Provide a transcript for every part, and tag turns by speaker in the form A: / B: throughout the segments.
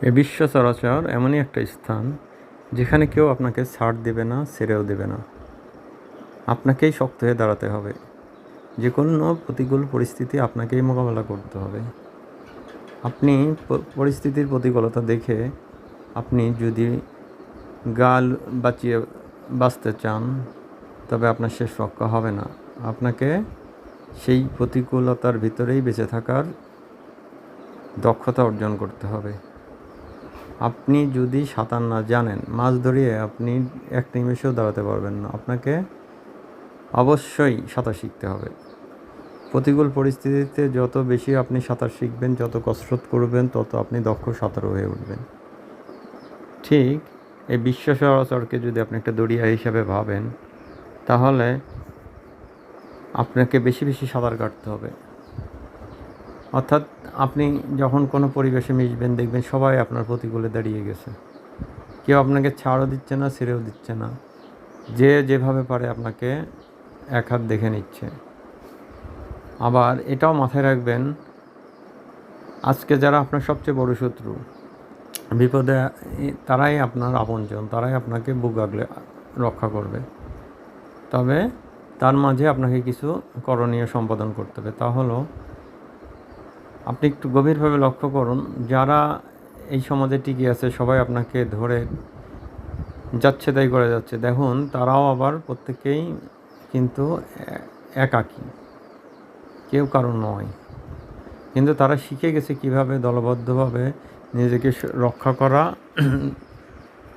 A: এ বিশ্ব চরাচর এমনই একটা স্থান যেখানে কেউ আপনাকে ছাড় দেবে না, ছেড়েও দেবে না। আপনাকেই শক্ত হয়ে দাঁড়াতে হবে। যে কোনো প্রতিকূল পরিস্থিতি আপনাকেই মোকাবেলা করতে হবে। আপনি পরিস্থিতির প্রতিকূলতা দেখে আপনি যদি গাল বাঁচিয়ে বাঁচতে চান, তবে আপনার শেষ রক্ষা হবে না। আপনাকে সেই প্রতিকূলতার ভিতরেই বেঁচে থাকার দক্ষতা অর্জন করতে হবে। আপনি যদি সাঁতার না জানেন, মাছ ধরিয়ে আপনি এক নিমেষেও দাঁড়াতে পারবেন না। আপনাকে অবশ্যই সাঁতার শিখতে হবে। প্রতিকূল পরিস্থিতিতে যত বেশি আপনি সাঁতার শিখবেন, যত কসরত করবেন, তত আপনি দক্ষ সাঁতারু হয়ে উঠবেন। ঠিক এই বিশ্ব চরাচরকে যদি আপনি একটা দরিয়া হিসাবে ভাবেন, তাহলে আপনাকে বেশি বেশি সাঁতার কাটতে হবে। অর্থাৎ আপনি যখন কোনো পরিবেশে মিশবেন, দেখবেন সবাই আপনার প্রতিকূলে দাঁড়িয়ে গেছে। কেউ আপনাকে ছাড়ও দিচ্ছে না, ছেড়েও দিচ্ছে না। যে যেভাবে পারে আপনাকে এক হাত দেখে নিচ্ছে। আবার এটাও মাথায় রাখবেন, আজকে যারা আপনার সবচেয়ে বড় শত্রু, বিপদে তারাই আপনার আপনজন, তারাই আপনাকে বুক আগলে রক্ষা করবে। তবে তার মাঝে আপনাকে কিছু করণীয় সম্পাদন করতে হবে। তা হলো, আপনি একটু গভীরভাবে লক্ষ্য করুন, যারা এই সমাজে টিকে আছে, সবাই আপনাকে ধরে যাচ্ছে তাই করে যাচ্ছে, দেখুন তারাও আবার প্রত্যেকেই কিন্তু একাকী, কেউ কারো নয়। কিন্তু তারা শিখে গেছে কিভাবে দলবদ্ধভাবে নিজেকে রক্ষা করা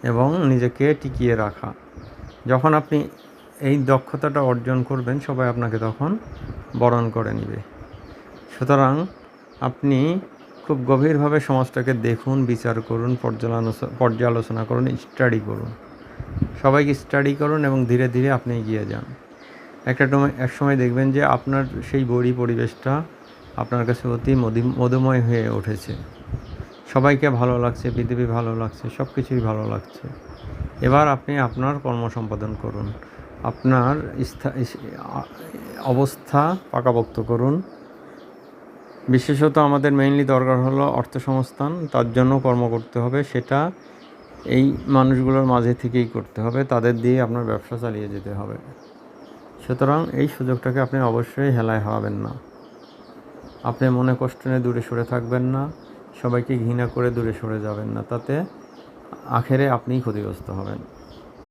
A: এবং নিজেকে টিকিয়ে রাখা। যখন আপনি এই দক্ষতাটা অর্জন করবেন, সবাই আপনাকে তখন বরণ করে নেবে। সুতরাং আপনি খুব গভীরভাবে সমাজটাকে দেখুন, বিচার করুন, পর্যালোচনা করুন, স্টাডি করুন। সবাইকে স্টাডি করুন এবং ধীরে ধীরে আপনি এগিয়ে যান। এক সময় দেখবেন যে আপনার সেই বড়ি পরিবেশটা আপনার কাছে অতি মধুময় হয়ে উঠেছে। সবাইকে ভালো লাগছে, পৃথিবী ভালো লাগছে, সব কিছুই ভালো লাগছে। এবার আপনি আপনার কর্ম সম্পাদন করুন, আপনার অবস্থা পাকাপোক্ত করুন। বিশেষত আমাদের মেইনলি দরকার হলো অর্থসংস্থান। তার জন্য কর্ম করতে হবে, সেটা এই মানুষগুলোর মাঝে থেকেই করতে হবে। তাদের দিয়ে আপনার ব্যবসা চালিয়ে যেতে হবে। সুতরাং এই সুযোগটাকে আপনি অবশ্যই হেলায় হারাবেন না। আপনি মনে কষ্ট নিয়ে দূরে সরে থাকবেন না, সবাইকে ঘৃণা করে দূরে সরে যাবেন না। তাতে আখেরে আপনিই ক্ষতিগ্রস্ত হবেন।